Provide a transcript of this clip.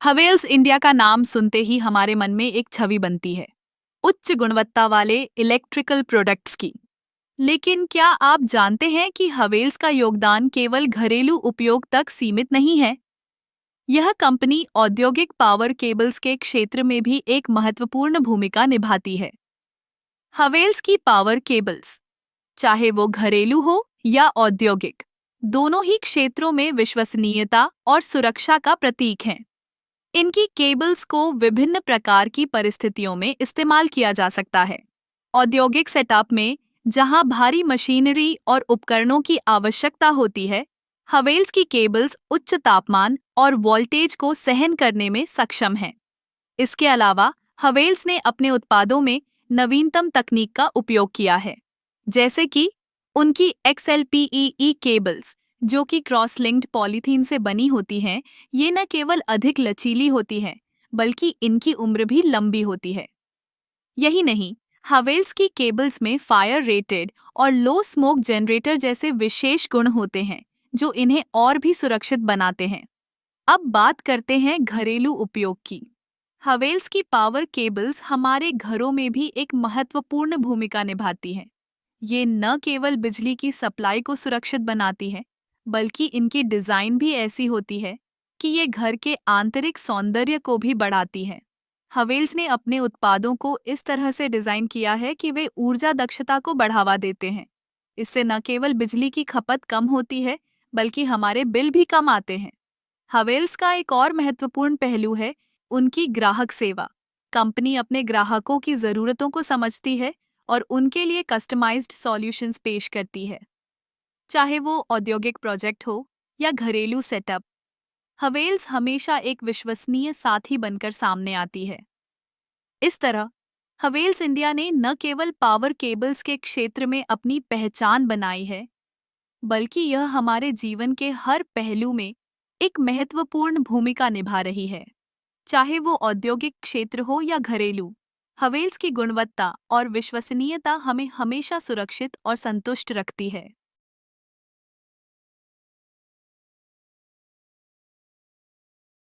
Havells India का नाम सुनते ही हमारे मन में एक छवि बनती है, उच्च गुणवत्ता वाले इलेक्ट्रिकल प्रोडक्ट्स की। लेकिन क्या आप जानते हैं कि हवेल्स का योगदान केवल घरेलू उपयोग तक सीमित नहीं है? यह कंपनी औद्योगिक पावर केबल्स के क्षेत्र में भी एक महत्वपूर्ण भूमिका निभाती है। हवेल्स की पावर केबल्स, चाहे वो घरेलू हो या औद्योगिक, दोनों ही क्षेत्रों में विश्वसनीयता और सुरक्षा का प्रतीक हैं। इनकी केबल्स को विभिन्न प्रकार की परिस्थितियों में इस्तेमाल किया जा सकता है। औद्योगिक सेटअप में, जहां भारी मशीनरी और उपकरणों की आवश्यकता होती है, हवेल्स की केबल्स उच्च तापमान और वोल्टेज को सहन करने में सक्षम हैं। इसके अलावा हवेल्स ने अपने उत्पादों में नवीनतम तकनीक का उपयोग किया है, जैसे कि उनकी XLPEE केबल्स, जो कि क्रॉस लिंक्ड पॉलीथीन से बनी होती हैं। ये न केवल अधिक लचीली होती हैं, बल्कि इनकी उम्र भी लंबी होती है। यही नहीं, हवेल्स की केबल्स में फायर रेटेड और लो स्मोक जनरेटर जैसे विशेष गुण होते हैं, जो इन्हें और भी सुरक्षित बनाते हैं। अब बात करते हैं घरेलू उपयोग की। हवेल्स की पावर केबल्स हमारे घरों में भी एक महत्वपूर्ण भूमिका निभाती हैं। ये न केवल बिजली की सप्लाई को सुरक्षित बनाती है, बल्कि इनकी डिज़ाइन भी ऐसी होती है कि ये घर के आंतरिक सौंदर्य को भी बढ़ाती है। हवेल्स ने अपने उत्पादों को इस तरह से डिज़ाइन किया है कि वे ऊर्जा दक्षता को बढ़ावा देते हैं। इससे न केवल बिजली की खपत कम होती है, बल्कि हमारे बिल भी कम आते हैं। हवेल्स का एक और महत्वपूर्ण पहलू है उनकी ग्राहक सेवा। कंपनी अपने ग्राहकों की ज़रूरतों को समझती है और उनके लिए कस्टमाइज्ड सॉल्यूशंस पेश करती है। चाहे वो औद्योगिक प्रोजेक्ट हो या घरेलू सेटअप, हवेल्स हमेशा एक विश्वसनीय साथी बनकर सामने आती है। इस तरह हवेल्स इंडिया ने न केवल पावर केबल्स के क्षेत्र में अपनी पहचान बनाई है, बल्कि यह हमारे जीवन के हर पहलू में एक महत्वपूर्ण भूमिका निभा रही है। चाहे वो औद्योगिक क्षेत्र हो या घरेलू, हवेल्स की गुणवत्ता और विश्वसनीयता हमें हमेशा सुरक्षित और संतुष्ट रखती है।